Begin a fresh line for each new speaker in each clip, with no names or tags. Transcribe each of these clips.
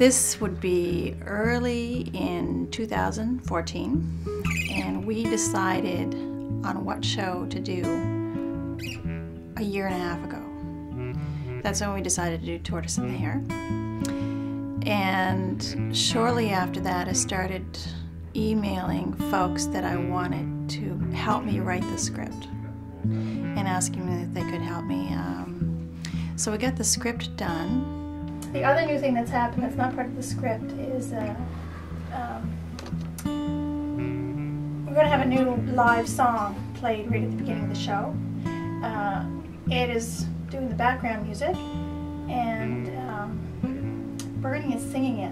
This would be early in 2014, and we decided on what show to do a year and a half ago. That's when we decided to do Tortoise the Hare. And shortly after that, I started emailing folks that I wanted to help me write the script and asking them if they could help me. So we got the script done.
The other new thing that's happened that's not part of the script is we're going to have a new live song played right at the beginning of the show. It is doing the background music, and Bernie is singing it.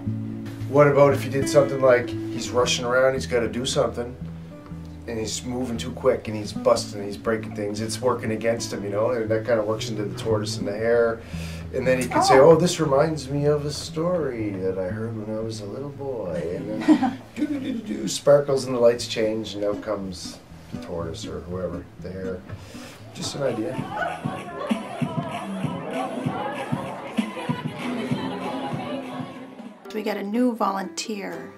What about if you did something like he's rushing around, he's got to do something, and he's moving too quick, and he's busting, he's breaking things, it's working against him, you know, and that kind of works into the Tortoise and the Hare. And then he could say, oh, this reminds me of a story that I heard when I was a little boy. And then do sparkles and the lights change, and out comes the tortoise or whoever, the hare. Just an idea.
We got a new volunteer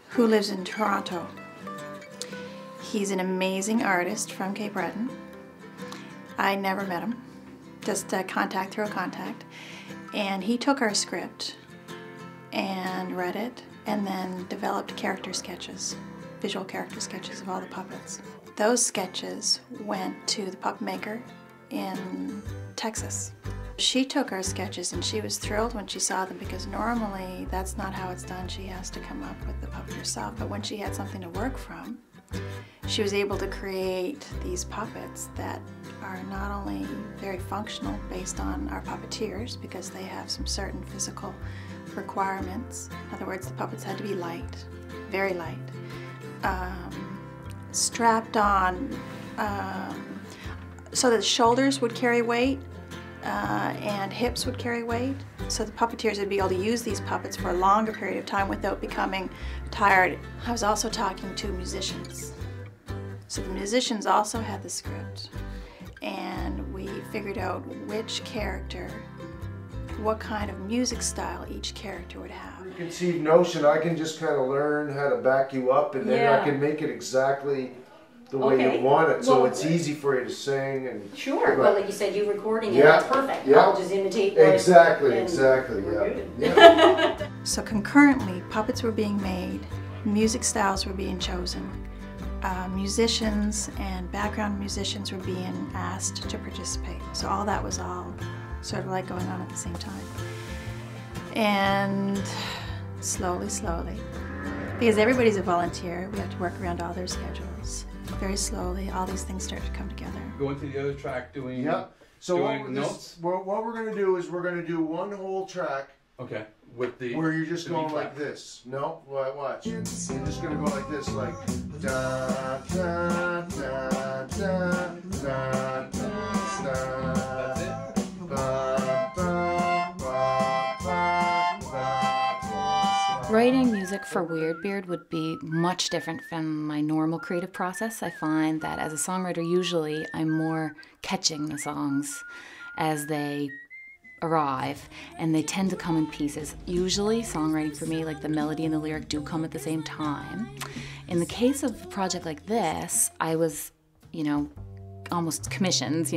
who lives in Toronto. He's an amazing artist from Cape Breton. I never met him, just a contact through a contact. And he took our script and read it and then developed character sketches, visual character sketches of all the puppets. Those sketches went to the puppet maker in Texas. She took our sketches and she was thrilled when she saw them, because normally that's not how it's done. She has to come up with the puppet herself. But when she had something to work from, she was able to create these puppets that are not only very functional based on our puppeteers, because they have some certain physical requirements. In other words, the puppets had to be light, very light, strapped on so that the shoulders would carry weight and hips would carry weight, so the puppeteers would be able to use these puppets for a longer period of time without becoming tired. I was also talking to musicians. So the musicians also had the script, and we figured out which character, what kind of music style each character would have.
Preconceived notion, I can just kind of learn how to back you up, and then I can make it exactly the way you want it, so it's easy for you to sing. And
sure, well, like you said, you recording it, that's perfect. I'll just imitate what
exactly, yeah.
So concurrently, puppets were being made, music styles were being chosen, musicians and background musicians were being asked to participate. So all that was all sort of like going on at the same time. And slowly, because everybody's a volunteer, we have to work around all their schedules. Very slowly, all these things start to come together.
Going to the other track, doing
So
doing notes.
What we're going to do is we're going to do one whole track.
Okay. With the
where you're just going like this. No, watch. You're just going to go like this, like da da da da da da da.
That's it.
Writing music for WeirdBeard would be much different from my normal creative process. I find that as a songwriter, usually I'm more catching the songs as they arrive, and they tend to come in pieces. Usually, songwriting for me, like the melody and the lyric, do come at the same time. In the case of a project like this, I was, almost commissioned,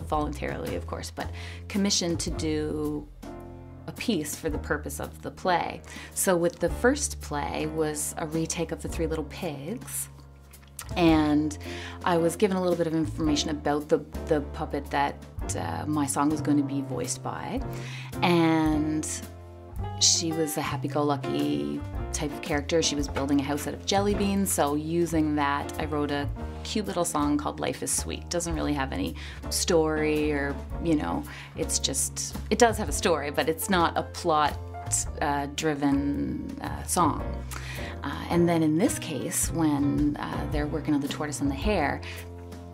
voluntarily, of course, but commissioned to do a piece for the purpose of the play. So with the first play was a retake of The Three Little Pigs, and I was given a little bit of information about the puppet that my song was going to be voiced by, and she was a happy-go-lucky type of character. She was building a house out of jelly beans, so using that, I wrote a cute little song called Life is Sweet. Doesn't really have any story, or, it's just, it does have a story, but it's not a plot-driven song. And then in this case, when they're working on the Tortoise and the Hare,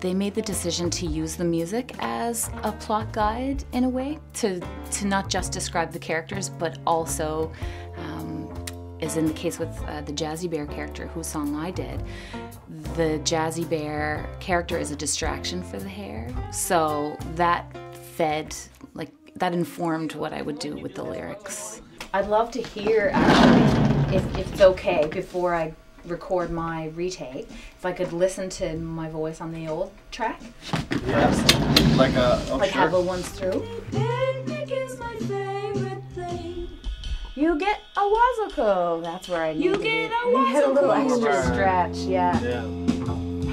they made the decision to use the music as a plot guide in a way, to not just describe the characters, but also, as in the case with the Jazzy Bear character, whose song I did, the Jazzy Bear character is a distraction for the hare. So that that informed what I would do with the lyrics. I'd love to hear, actually, if it's okay, before I record my retake, if I could listen to my voice on the old track.
Yeah. Like
have a once through. You get a wazzle. That's where I need to be. You get a little extra stretch, yeah.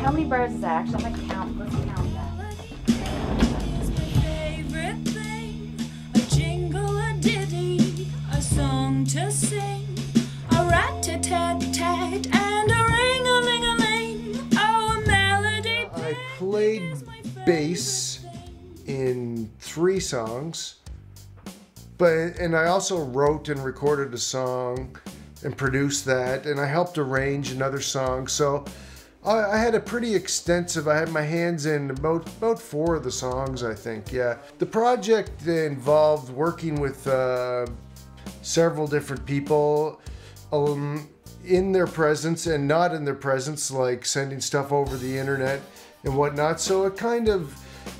How many bars is that? Actually, I might count. Let's count that.
A jingle, a ditty, a song to sing, a rat-tat-tat-tat, and a ring-a-ling-a-ling. Oh, a melody.
I played bass in 3 songs. And I also wrote and recorded a song and produced that, and I helped arrange another song. So I had a pretty extensive, I had my hands in about 4 of the songs, I think, yeah. The project involved working with several different people in their presence and not in their presence, like sending stuff over the internet and whatnot. So it kind of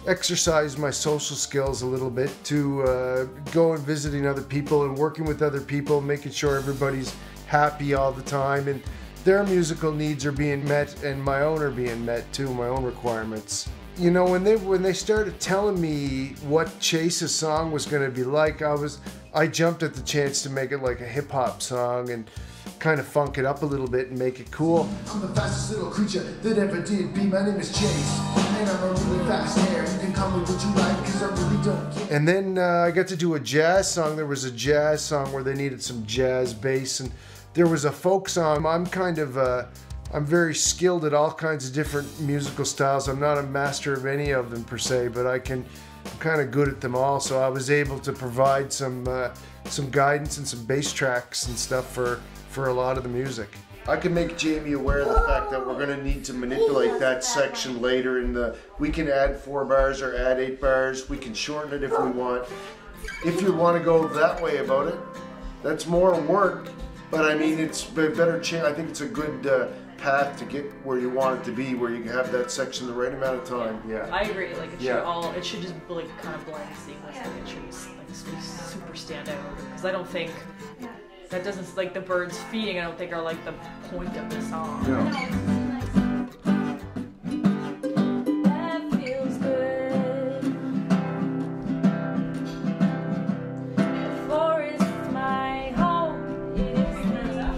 exercised my social skills a little bit to go and visiting other people and working with other people, making sure everybody's happy all the time and their musical needs are being met and my own are being met too, my own requirements. You know, when they started telling me what Chase's song was going to be like, I jumped at the chance to make it like a hip hop song and kind of funk it up a little bit and make it cool.
I'm the fastest little creature that ever did be. My name is Chase, and I'm a really fast hare. You can call me what you like, cause I really don't care.
And then I got to do a jazz song. There was a jazz song where they needed some jazz bass, and there was a folk song. I'm very skilled at all kinds of different musical styles. I'm not a master of any of them per se, but I'm kind of good at them all. So I was able to provide some guidance and some bass tracks and stuff for a lot of the music. I can make Jamie aware of the fact that we're going to need to manipulate that section later we can add 4 bars or add 8 bars. We can shorten it if we want. If you want to go that way about it, that's more work, but I mean, it's a better chance. I think it's a good path to get where you want it to be, where you can have that section the right amount of time. Yeah.
I agree. Like it should just like kind of blend seamlessly. It should like super stand out, because I don't think that doesn't, like, the birds feeding, I don't think are like the point of the song.
No.
That feels good. The forest, my home, is the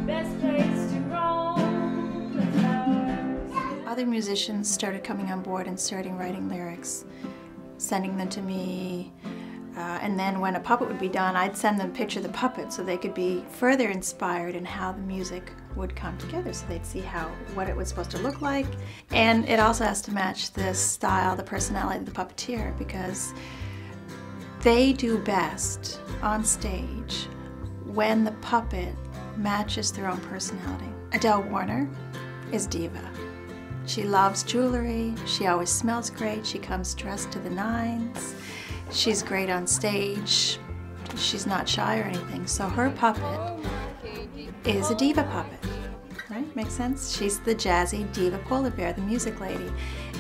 best place to roam. The flowers.
Other musicians started coming on board and starting writing lyrics, sending them to me. And then when a puppet would be done, I'd send them a picture of the puppet so they could be further inspired in how the music would come together, so they'd see what it was supposed to look like. And it also has to match the style, the personality of the puppeteer, because they do best on stage when the puppet matches their own personality. Adele Warner is diva. She loves jewelry, she always smells great, she comes dressed to the nines. She's great on stage. She's not shy or anything. So her puppet is a diva puppet, right? Makes sense? She's the jazzy diva polar bear, the music lady.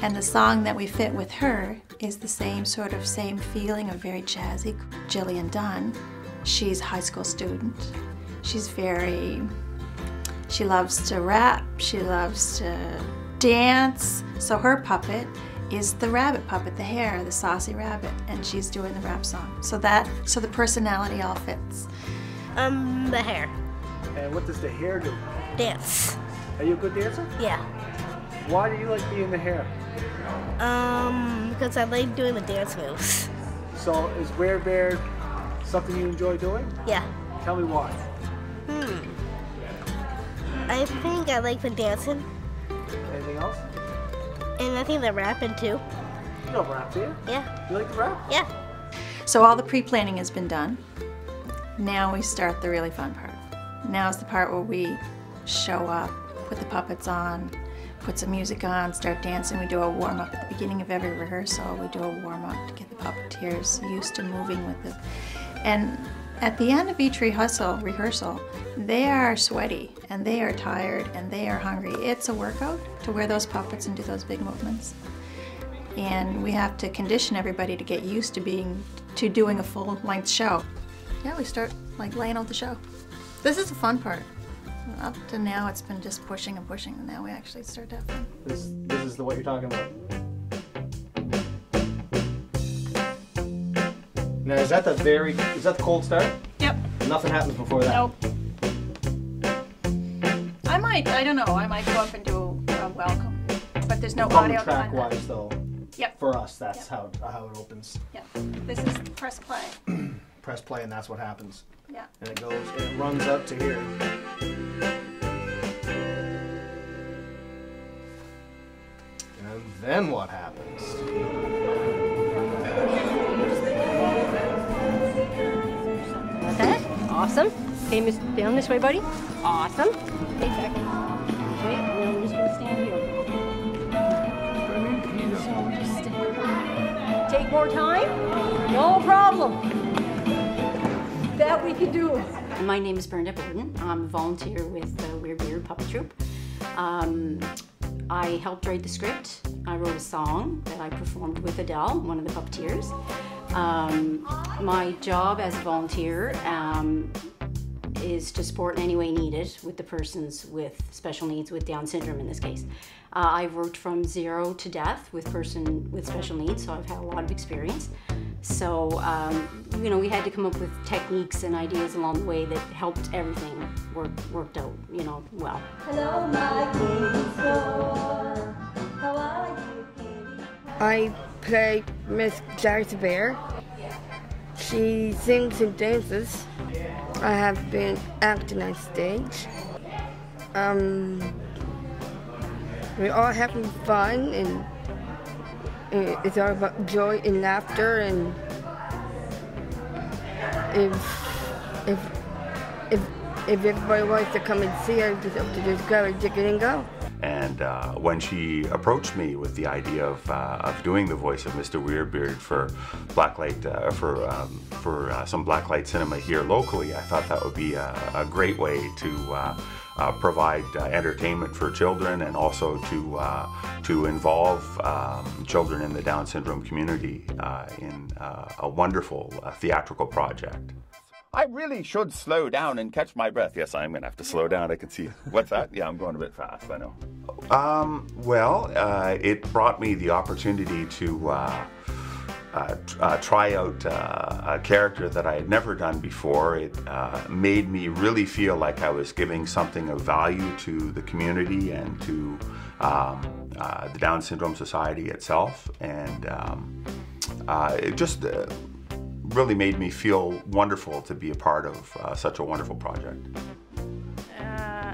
And the song that we fit with her is the same feeling of very jazzy. Jillian Dunn, she's a high school student. She loves to rap, she loves to dance. So her puppet is the rabbit puppet, the hare, the saucy rabbit, and she's doing the rap song. So the personality all fits.
The hare.
And what does the hare do?
Dance.
Are you a good dancer?
Yeah.
Why do you like being the hare?
Because I like doing the dance moves.
So is WeirdBeard something you enjoy doing?
Yeah.
Tell me why.
I think I like the dancing.
Anything else?
And I think the rapping too.
You don't rap, do you?
Yeah.
You like to rap?
Yeah.
So all the pre-planning has been done. Now we start the really fun part. Now is the part where we show up, put the puppets on, put some music on, start dancing. We do a warm-up at the beginning of every rehearsal. We do a warm-up to get the puppeteers used to moving with it. And at the end of each rehearsal, they are sweaty and they are tired and they are hungry. It's a workout to wear those puppets and do those big movements. And we have to condition everybody to get used to doing a full-length show. Yeah, we start like laying out the show. This is the fun part. Up to now, it's been just pushing and pushing, and now we actually start to have fun.
This is what you're talking about. Now, is that the cold start?
Yep.
Nothing happens before that?
Nope. I don't know, I might go up and do a welcome, but there's no audio behind that.
Track-wise, though,
Yep.
for us, that's
Yep.
how it opens.
Yeah, this is press play.
Press play, and that's what happens.
Yeah.
And it runs up to here. And then what happens?
Got that? Awesome. Okay, miss, down this way, buddy. Awesome. Okay, back. Okay, and I'm just gonna stand here. Take more time? No problem. That we can do.
My name is Bernadette Borden. I'm a volunteer with the WeirdBeard Puppet Troupe. I helped write the script. I wrote a song that I performed with Adele, one of the puppeteers. My job as a volunteer is to support in any way needed with the persons with special needs, with Down syndrome in this case. I've worked from 0 to death with person with special needs, so I've had a lot of experience. So, you know, we had to come up with techniques and ideas along the way that helped everything worked out, you know, well.
Hello, my candy store. How are you, candy?
I play Miss Tortoise The Hare. She sings and dances. I have been acting on stage. We're all having fun, and it's all about joy and laughter. And if everybody wants to come and see her, just have to just grab a ticket and go.
And when she approached me with the idea of doing the voice of Mr. WeirdBeard for Blacklight, for some Blacklight cinema here locally, I thought that would be a great way to provide entertainment for children, and also to involve children in the Down syndrome community in a wonderful theatrical project. I really should slow down and catch my breath. Yes, I'm gonna have to slow down. I can see. What's that? Yeah, I'm going a bit fast, I know. Well, it brought me the opportunity to try out a character that I had never done before. It made me really feel like I was giving something of value to the community and to the Down Syndrome Society itself, and it just really made me feel wonderful to be a part of such a wonderful project.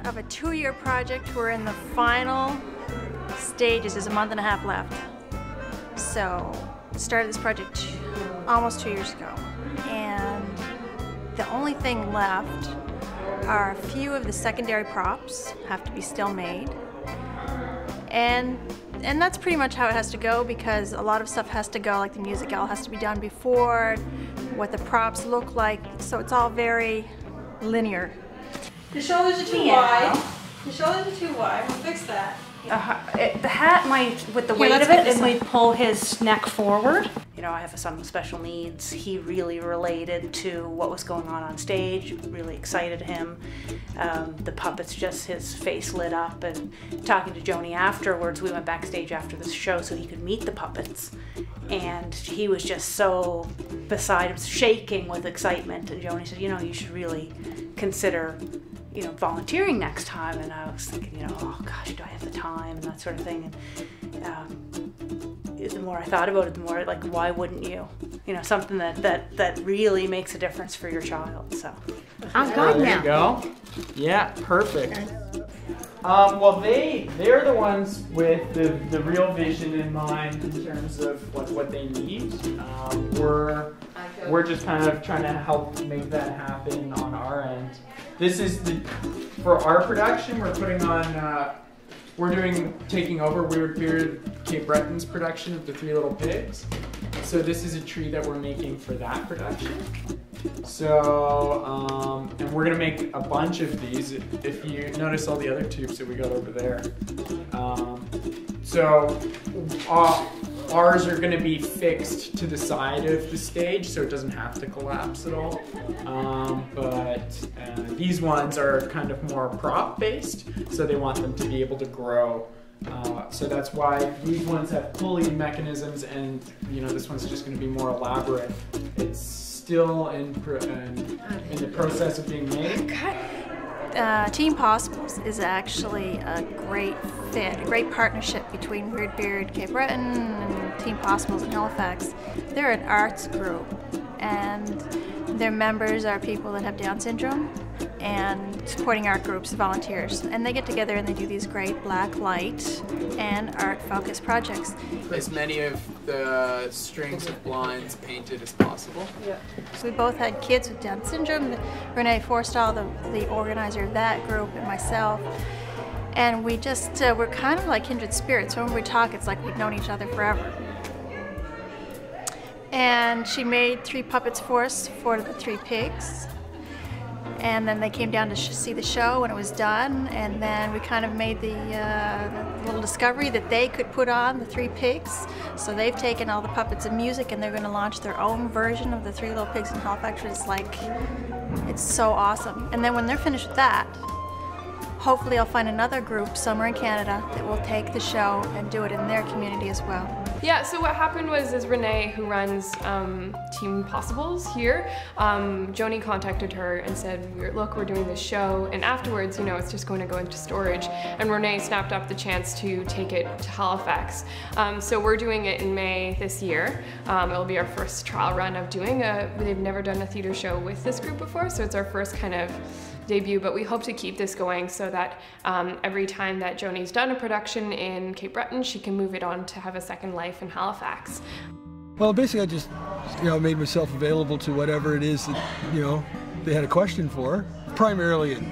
Of a 2-year project, we're in the final stages. There's a month and a half left. So, started this project almost 2 years ago, and the only thing left are a few of the secondary props have to be still made, and that's pretty much how it has to go, because a lot of stuff has to go, like the music all has to be done before, what the props look like, so it's all very linear.
The shoulders are too wide. The shoulders are too wide. We'll fix that.
The hat might, with the weight of it might pull his neck forward. You know, I have a son with special needs. He really related to what was going on stage, really excited him. The puppets, just his face lit up, and talking to Joni afterwards, we went backstage after the show so he could meet the puppets. And he was just so beside him, shaking with excitement. And Joni said, you know, you should really consider, you know, volunteering next time. And I was thinking, you know, oh gosh, do I have the time, and that sort of thing. And the more I thought about it, the more like, why wouldn't you? You know, something that really makes a difference for your child. So
I'm
good now. There you go. Yeah, perfect. Well, they're the ones with the real vision in mind in terms of what they need. We're just kind of trying to help make that happen on our end. This is for our production. We're putting on. Taking over WeirdBeard Cape Breton's production of The Three Little Pigs. So this is a tree that we're making for that production. So, and we're gonna make a bunch of these. If you notice all the other tubes that we got over there. Ours are going to be fixed to the side of the stage, so it doesn't have to collapse at all. But these ones are kind of more prop-based, so they want them to be able to grow. So that's why these ones have pulley mechanisms, and this one's just going to be more elaborate. It's still in the process of being made.
Team Possibles is actually a great fit, a great partnership between WeirdBeard Cape Breton and Team Possibles in Halifax. They're an arts group, and their members are people that have Down syndrome and supporting art groups, volunteers. And they get together and they do these great black light and art-focused projects.
As many of the strings of blinds painted as possible.
Yeah. So we both had kids with Down syndrome. Renee Forstall, the organizer of that group, and myself. And we just, we're kind of like kindred spirits. When we talk, it's like we've known each other forever. And she made 3 puppets for us for the 3 pigs. And then they came down to see the show when it was done, and then we kind of made the little discovery that they could put on the 3 pigs. So they've taken all the puppets and music, and they're going to launch their own version of the 3 Little Pigs in Halifax. It's like, it's so awesome. And then when they're finished with that, hopefully I'll find another group somewhere in Canada that will take the show and do it in their community as well.
Yeah, so what happened was Renee, who runs Team Possibles here, Joni contacted her and said, look, we're doing this show, and afterwards, it's just going to go into storage. And Renee snapped up the chance to take it to Halifax. So we're doing it in May this year. It'll be our first trial run of doing they've never done a theater show with this group before, so it's our first kind of debut, but we hope to keep this going so that every time that Joni's done a production in Cape Breton, she can move it on to have a second life in Halifax.
Well, basically I just, made myself available to whatever it is that, they had a question for, primarily in,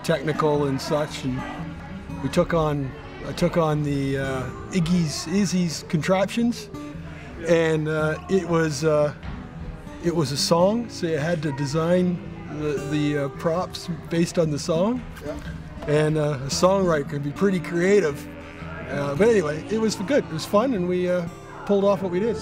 technical and such, and I took on the Iggy's contraptions, and it was a song, so you had to design the props based on the song, and a songwriter can be pretty creative. But anyway, it was good. It was fun, and we pulled off what we did.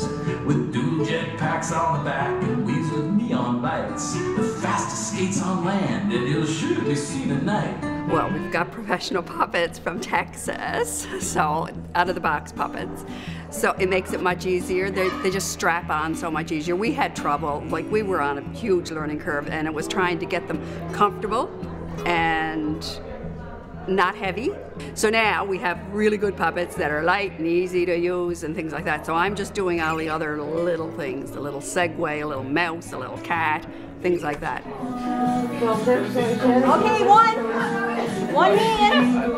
With dual jet packs on the back and wheels with neon lights, the fastest skates on land, and you'll surely see the night.
Well, we've got professional puppets from Texas, so out-of-the-box puppets. So it makes it much easier. They just strap on so much easier. We had trouble, like we were on a huge learning curve, and it was trying to get them comfortable and not heavy. So now we have really good puppets that are light and easy to use and things like that. So I'm just doing all the other little things, the little Segway, a little mouse, a little cat, things like that.
Okay, one hand.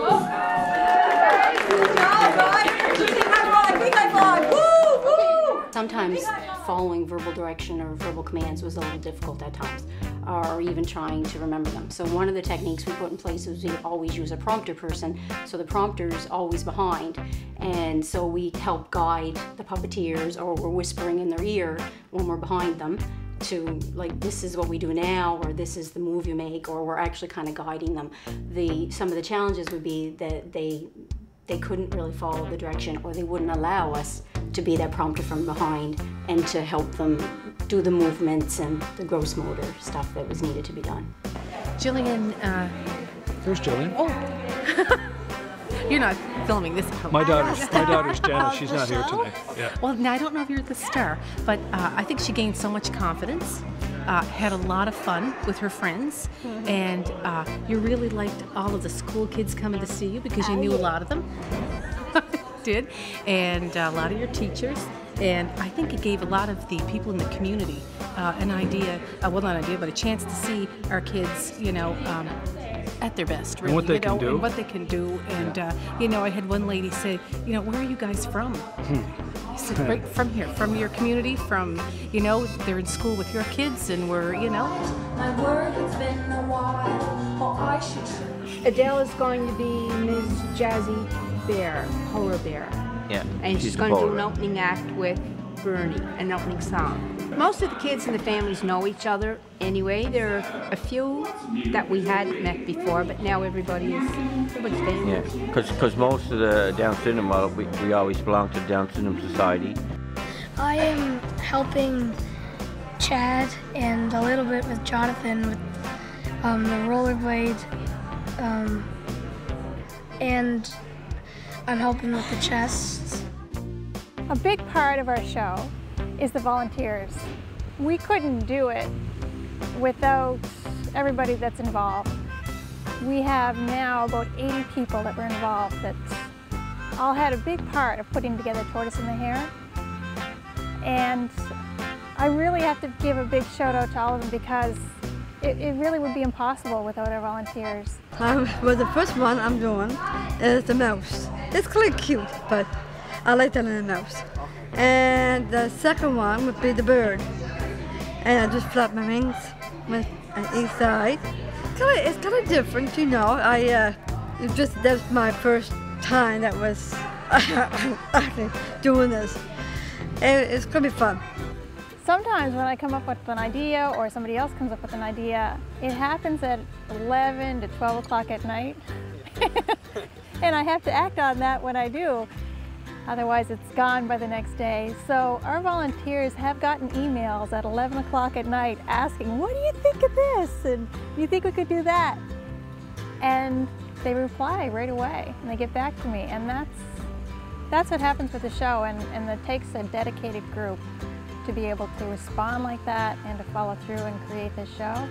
Sometimes following verbal direction or verbal commands was a little difficult at times, or even trying to remember them. So one of the techniques we put in place is we always use a prompter person, so the prompter's always behind, and so we help guide the puppeteers, or we're whispering in their ear when we're behind them to, like, this is what we do now, or this is the move you make, or we're actually kind of guiding them. Some of the challenges would be that they couldn't really follow the direction, or they wouldn't allow us to be their prompter from behind and to help them do the movements and the gross motor stuff that was needed to be done.
Jillian,
There's Jillian.
Oh. You're not filming this.
My daughter's Janice. She's not here tonight. Yeah.
Well, now I don't know if you're the star, but I think she gained so much confidence, had a lot of fun with her friends, and you really liked all of the school kids coming to see you because you knew a lot of them. Did, and a lot of your teachers, and I think it gave a lot of the people in the community an idea, well, not an idea, but a chance to see our kids, at their best, really.
And what they can do.
And what they can do, and I had one lady say, where are you guys from? I said, right from here, from your community, from, they're in school with your kids, and we're,
My word has been a while, or I should.
Adele is going to be Ms. Jazzy Bear, Polar Bear.
Yeah.
And she's going to do an opening act with
Bernie, an opening song. Most of the kids and the families know each other anyway. There are a few that we hadn't met before, but now everybody's famous.
Yeah, because most of the Down Cinema, we always belong to the Down Cinema Society.
I am helping Chad and a little bit with Jonathan with the rollerblade, and I'm helping with the chests.
A big part of our show is the volunteers. We couldn't do it without everybody that's involved. We have now about 80 people that were involved that all had a big part of putting together Tortoise and the Hare. And I really have to give a big shout out to all of them because it really would be impossible without our volunteers.
Well, the first one I'm doing is the mouse. It's quite cute, but I like that little mouse. And the second one would be the bird. And I just flap my wings with each side. It's kind of different, you know. That's my first time that was actually doing this. It's gonna be fun.
Sometimes when I come up with an idea or somebody else comes up with an idea, it happens at 11 to 12 o'clock at night. And I have to act on that when I do. Otherwise it's gone by the next day. So our volunteers have gotten emails at 11 o'clock at night asking, what do you think of this? And do you think we could do that? And they reply right away and they get back to me. And that's what happens with the show, and it takes a dedicated group to be able to respond like that and to follow through and create this show.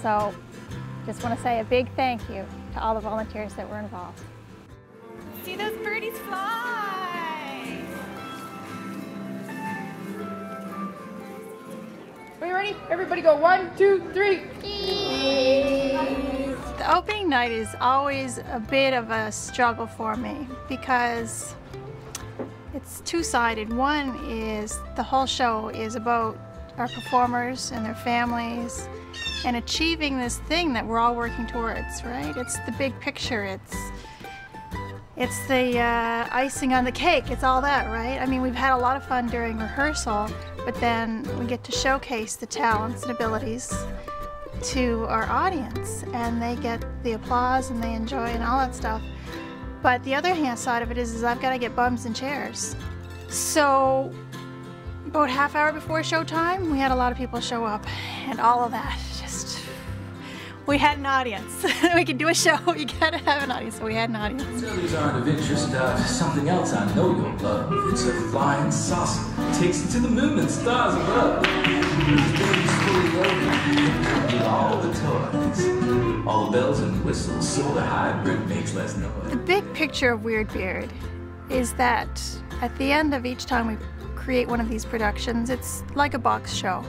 So just want to say a big thank you to all the volunteers that were involved. See those birdies fly!
Are you ready? Everybody go 1, 2, 3.
The opening night is always a bit of a struggle for me because it's two-sided. One is the whole show is about our performers and their families and achieving this thing that we're all working towards, right? It's the big picture. It's the icing on the cake. It's all that, right? I mean, we've had a lot of fun during rehearsal, but then we get to showcase the talents and abilities to our audience, and they get the applause and they enjoy and all that stuff. But the other hand side of it is I've got to get bums and chairs. So about half hour before showtime, we had a lot of people show up, and all of that we had an audience. We can do a show, you gotta have an audience, so we had an audience.
Others aren't of interest, something else I know you'll love. It's a flying saucer, takes it to the moon and stars above. Baby's fully loaded, all the toys, all the bells and whistles, so the hybrid makes less noise.
The big picture of WeirdBeard is that at the end of each time we create one of these productions, it's like a box show.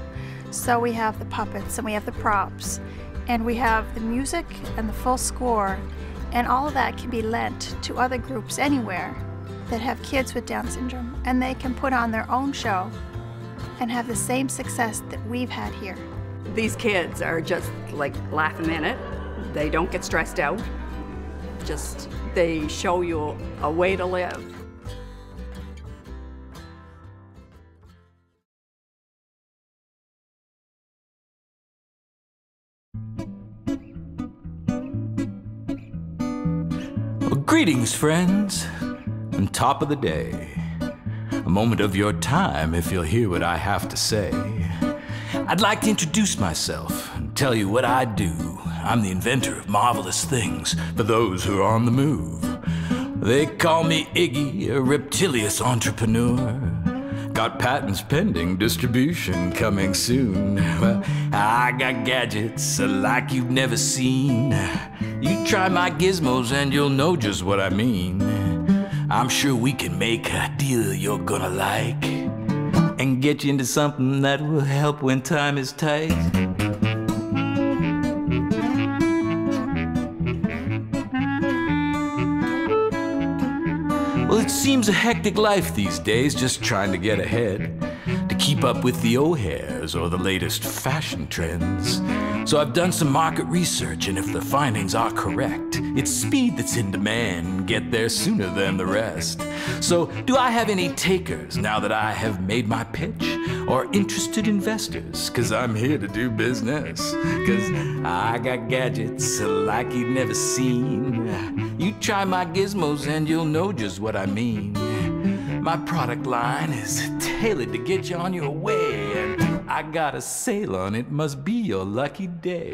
So we have the puppets and we have the props, and we have the music and the full score, and all of that can be lent to other groups anywhere that have kids with Down syndrome, and they can put on their own show and have the same success that we've had here.
These kids are just like laughing in it. They don't get stressed out. Just, they show you a way to live.
Greetings, friends, on top of the day. A moment of your time if you'll hear what I have to say. I'd like to introduce myself and tell you what I do. I'm the inventor of marvelous things for those who are on the move. They call me Iggy, a reptilious entrepreneur. Got patents pending, distribution coming soon. Well, I got gadgets like you've never seen. You try my gizmos and you'll know just what I mean. I'm sure we can make a deal you're gonna like and get you into something that will help when time is tight. Well, it seems a hectic life these days, just trying to get ahead, to keep up with the O'Hares or the latest fashion trends. So I've done some market research, and if the findings are correct, it's speed that's in demand. Get there sooner than the rest. So do I have any takers now that I have made my pitch? Or interested investors? 'Cause I'm here to do business. 'Cause I got gadgets like you've never seen. You try my gizmos and you'll know just what I mean. My product line is tailored to get you on your way. And I got a sale on it, must be your lucky day.